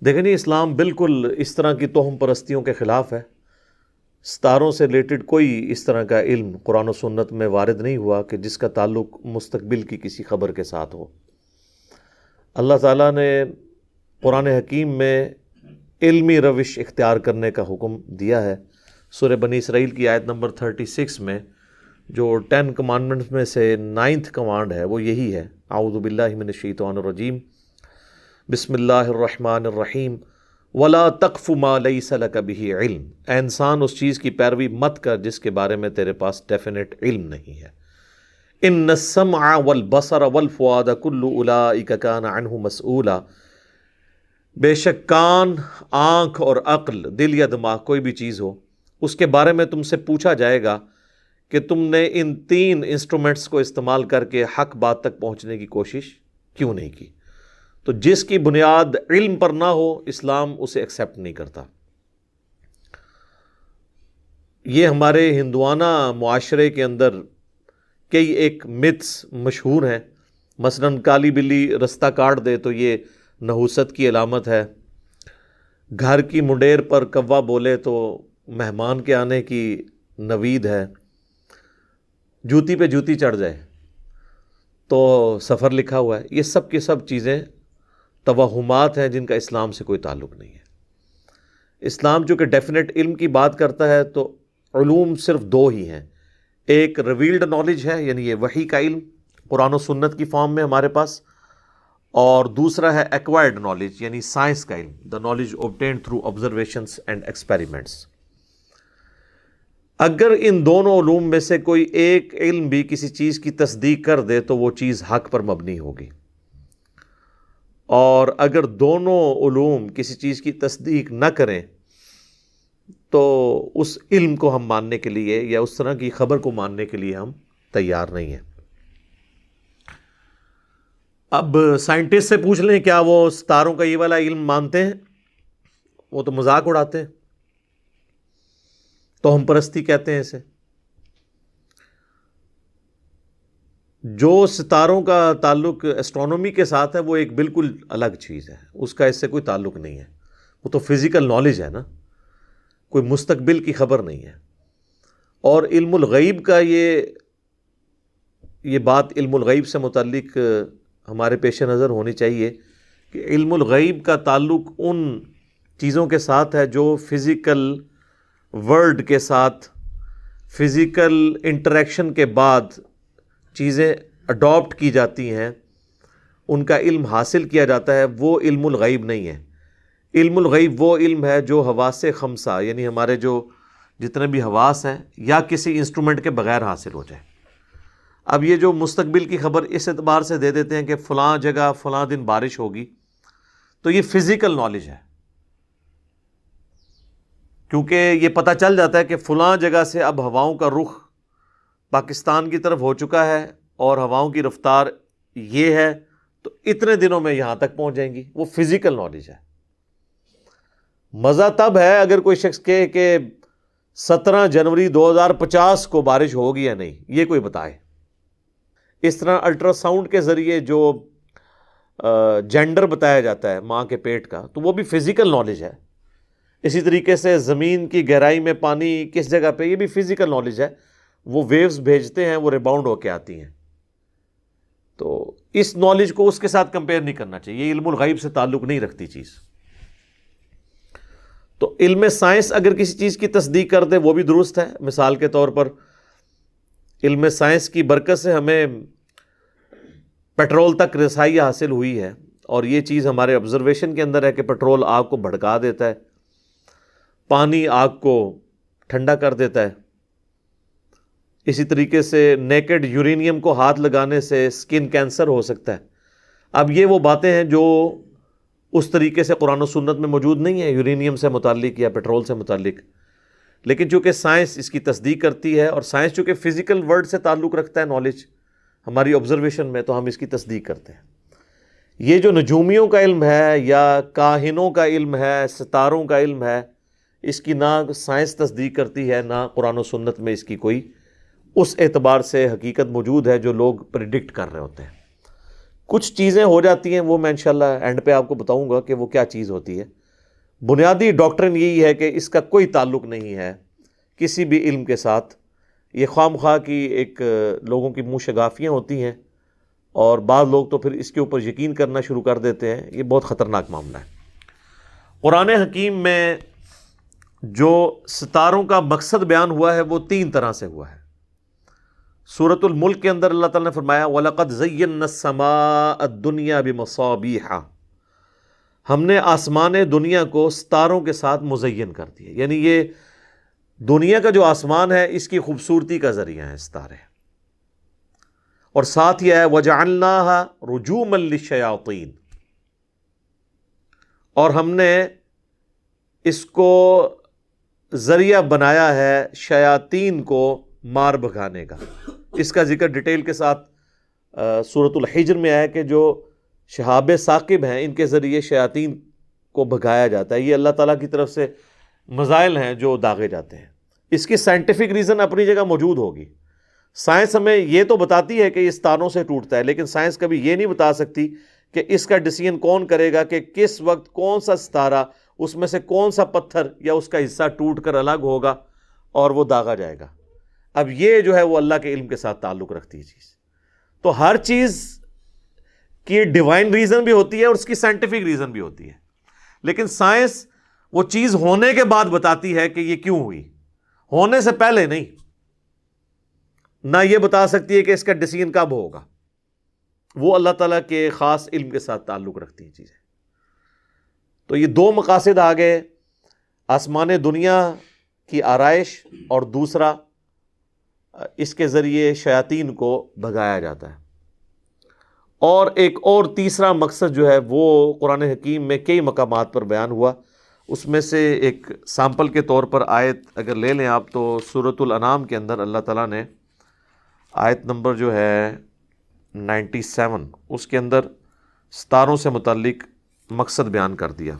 دیکھیں جی، اسلام بالکل اس طرح کی توہم پرستیوں کے خلاف ہے۔ ستاروں سے ریلیٹڈ کوئی اس طرح کا علم قرآن و سنت میں وارد نہیں ہوا کہ جس کا تعلق مستقبل کی کسی خبر کے ساتھ ہو۔ اللہ تعالیٰ نے قرآن حکیم میں علمی روش اختیار کرنے کا حکم دیا ہے۔ سورہ بنی اسرائیل کی آیت نمبر 36 میں جو 10 کمانڈمنٹس میں سے 9th کمانڈ ہے وہ یہی ہے، اعوذ باللہ من الشیطان الرجیم، بسم اللہ الرحمن الرحیم، وَلَا تَقْفُ مَا لَيْسَ لَكَ بِهِ علم۔ اے انسان، اس چیز کی پیروی مت کر جس کے بارے میں تیرے پاس ڈیفینٹ علم نہیں ہے۔ إِنَّ السَّمْعَ وَالْبَصَرَ وَالْفُؤَادَ كُلُّ أُولَٰئِكَ كَانَ عَنْهُ مَسْئُولًا۔ بے شک کان، آنکھ اور عقل، دل یا دماغ، کوئی بھی چیز ہو، اس کے بارے میں تم سے پوچھا جائے گا کہ تم نے ان 3 انسٹرومنٹس کو استعمال کر کے حق بات تک پہنچنے کی کوشش کیوں نہیں کی؟ تو جس کی بنیاد علم پر نہ ہو، اسلام اسے ایکسیپٹ نہیں کرتا۔ یہ ہمارے ہندوانہ معاشرے کے اندر کئی ایک متس مشہور ہیں، مثلاً کالی بلی رستہ کاٹ دے تو یہ نحوست کی علامت ہے، گھر کی منڈیر پر کوا بولے تو مہمان کے آنے کی نوید ہے، جوتی پہ جوتی چڑھ جائے تو سفر لکھا ہوا ہے۔ یہ سب کی سب چیزیں توہمات ہیں جن کا اسلام سے کوئی تعلق نہیں ہے۔ اسلام چونکہ ڈیفینیٹ علم کی بات کرتا ہے تو علوم صرف 2 ہی ہیں، ایک ریویلڈ نالج ہے، یعنی یہ وحی کا علم قرآن و سنت کی فارم میں ہمارے پاس، اور دوسرا ہے ایکوائرڈ نالج، یعنی سائنس کا علم، the knowledge obtained through observations and experiments. اگر ان دونوں علوم میں سے کوئی ایک علم بھی کسی چیز کی تصدیق کر دے تو وہ چیز حق پر مبنی ہوگی، اور اگر دونوں علوم کسی چیز کی تصدیق نہ کریں تو اس علم کو ہم ماننے کے لیے یا اس طرح کی خبر کو ماننے کے لیے ہم تیار نہیں ہیں۔ اب سائنٹسٹ سے پوچھ لیں کیا وہ ستاروں کا یہ والا علم مانتے ہیں؟ وہ تو مذاق اڑاتے ہیں، توہم پرستی کہتے ہیں اسے۔ جو ستاروں کا تعلق ایسٹرونومی کے ساتھ ہے وہ ایک بالکل الگ چیز ہے، اس کا اس سے کوئی تعلق نہیں ہے، وہ تو فزیکل نالج ہے نا، کوئی مستقبل کی خبر نہیں ہے۔ اور علم الغیب کا یہ بات علم الغیب سے متعلق ہمارے پیش نظر ہونی چاہیے کہ علم الغیب کا تعلق ان چیزوں کے ساتھ ہے جو فزیکل ورلڈ کے ساتھ فزیکل انٹریکشن کے بعد چیزیں اڈاپٹ کی جاتی ہیں، ان کا علم حاصل کیا جاتا ہے، وہ علم الغیب نہیں ہے۔ علم الغیب وہ علم ہے جو حواس خمسہ، یعنی ہمارے جو جتنے بھی حواس ہیں، یا کسی انسٹرومنٹ کے بغیر حاصل ہو جائے۔ اب یہ جو مستقبل کی خبر اس اعتبار سے دے دیتے ہیں کہ فلاں جگہ فلاں دن بارش ہوگی، تو یہ فزیکل نالج ہے، کیونکہ یہ پتہ چل جاتا ہے کہ فلاں جگہ سے اب ہواؤں کا رخ پاکستان کی طرف ہو چکا ہے اور ہواؤں کی رفتار یہ ہے، تو اتنے دنوں میں یہاں تک پہنچ جائیں گی۔ وہ فزیکل نالج ہے۔ مزہ تب ہے اگر کوئی شخص کہے کہ 17 جنوری 2050 کو بارش ہوگی یا نہیں، یہ کوئی بتائے۔ اس طرح الٹرا ساؤنڈ کے ذریعے جو جینڈر بتایا جاتا ہے ماں کے پیٹ کا، تو وہ بھی فزیکل نالج ہے۔ اسی طریقے سے زمین کی گہرائی میں پانی کس جگہ پہ، یہ بھی فزیکل نالج ہے۔ وہ ویوز بھیجتے ہیں، وہ ریباؤنڈ ہو کے آتی ہیں۔ تو اس نالج کو اس کے ساتھ کمپیئر نہیں کرنا چاہیے، یہ علم الغیب سے تعلق نہیں رکھتی چیز۔ تو علم سائنس اگر کسی چیز کی تصدیق کر دے وہ بھی درست ہے۔ مثال کے طور پر علم سائنس کی برکت سے ہمیں پیٹرول تک رسائی حاصل ہوئی ہے، اور یہ چیز ہمارے آبزرویشن کے اندر ہے کہ پیٹرول آگ کو بھڑکا دیتا ہے، پانی آگ کو ٹھنڈا کر دیتا ہے۔ اسی طریقے سے نیکڈ یورینیم کو ہاتھ لگانے سے سکن کینسر ہو سکتا ہے۔ اب یہ وہ باتیں ہیں جو اس طریقے سے قرآن و سنت میں موجود نہیں ہے یورینیم سے متعلق یا پیٹرول سے متعلق، لیکن چونکہ سائنس اس کی تصدیق کرتی ہے، اور سائنس چونکہ فزیکل ورلڈ سے تعلق رکھتا ہے نالج ہماری آبزرویشن میں، تو ہم اس کی تصدیق کرتے ہیں۔ یہ جو نجومیوں کا علم ہے یا کاہنوں کا علم ہے، ستاروں کا علم ہے، اس کی نہ سائنس تصدیق کرتی ہے نہ قرآن و سنت میں اس کی کوئی اس اعتبار سے حقیقت موجود ہے جو لوگ پریڈکٹ کر رہے ہوتے ہیں۔ کچھ چیزیں ہو جاتی ہیں، وہ میں انشاءاللہ اینڈ پہ آپ کو بتاؤں گا کہ وہ کیا چیز ہوتی ہے۔ بنیادی ڈاکٹرن یہی ہے کہ اس کا کوئی تعلق نہیں ہے کسی بھی علم کے ساتھ۔ یہ خواہ مخواہ کی ایک لوگوں کی منہ شگافیاں ہوتی ہیں، اور بعض لوگ تو پھر اس کے اوپر یقین کرنا شروع کر دیتے ہیں۔ یہ بہت خطرناک معاملہ ہے۔ قرآن حکیم میں جو ستاروں کا مقصد بیان ہوا ہے وہ 3 طرح سے ہوا ہے۔ سورۃ الملک کے اندر اللہ تعالیٰ نے فرمایا وَلَقَدْ زَيَّنَّا السَّمَاءَ الدُّنْيَا بِمَصَابِيحَ، ہم نے آسمان دنیا کو ستاروں کے ساتھ مزین کر دیا، یعنی یہ دنیا کا جو آسمان ہے اس کی خوبصورتی کا ذریعہ ہے ستارے۔ اور ساتھ یہ ہے وَجَعَلْنَاهَا رُجُومًا لِلشَّيَاطِينِ، اور ہم نے اس کو ذریعہ بنایا ہے شیاطین کو مار بھگانے کا۔ اس کا ذکر ڈیٹیل کے ساتھ سورۃ الحجر میں ہے کہ جو شہاب ثاقب ہیں ان کے ذریعے شیاطین کو بھگایا جاتا ہے۔ یہ اللہ تعالیٰ کی طرف سے مزائل ہیں جو داغے جاتے ہیں۔ اس کی سائنٹیفک ریزن اپنی جگہ موجود ہوگی۔ سائنس ہمیں یہ تو بتاتی ہے کہ یہ ستاروں سے ٹوٹتا ہے، لیکن سائنس کبھی یہ نہیں بتا سکتی کہ اس کا ڈیسیژن کون کرے گا کہ کس وقت کون سا ستارہ، اس میں سے کون سا پتھر یا اس کا حصہ ٹوٹ کر الگ ہوگا اور وہ داغا جائے گا۔ اب یہ جو ہے وہ اللہ کے علم کے ساتھ تعلق رکھتی ہے چیز۔ تو ہر چیز کی ڈیوائن ریزن بھی ہوتی ہے اور اس کی سائنٹیفک ریزن بھی ہوتی ہے، لیکن سائنس وہ چیز ہونے کے بعد بتاتی ہے کہ یہ کیوں ہوئی، ہونے سے پہلے نہیں۔ نہ یہ بتا سکتی ہے کہ اس کا ڈیسیژن کب ہوگا، وہ اللہ تعالیٰ کے خاص علم کے ساتھ تعلق رکھتی ہیں چیزیں۔ تو یہ 2 مقاصد آگے، آسمان دنیا کی آرائش، اور دوسرا اس کے ذریعے شیاطین کو بھگایا جاتا ہے۔ اور ایک اور تیسرا مقصد جو ہے وہ قرآن حکیم میں کئی مقامات پر بیان ہوا۔ اس میں سے ایک سامپل کے طور پر آیت اگر لے لیں آپ، تو سورۃ الانعام کے اندر اللہ تعالیٰ نے آیت نمبر جو ہے 97، اس کے اندر ستاروں سے متعلق مقصد بیان کر دیا۔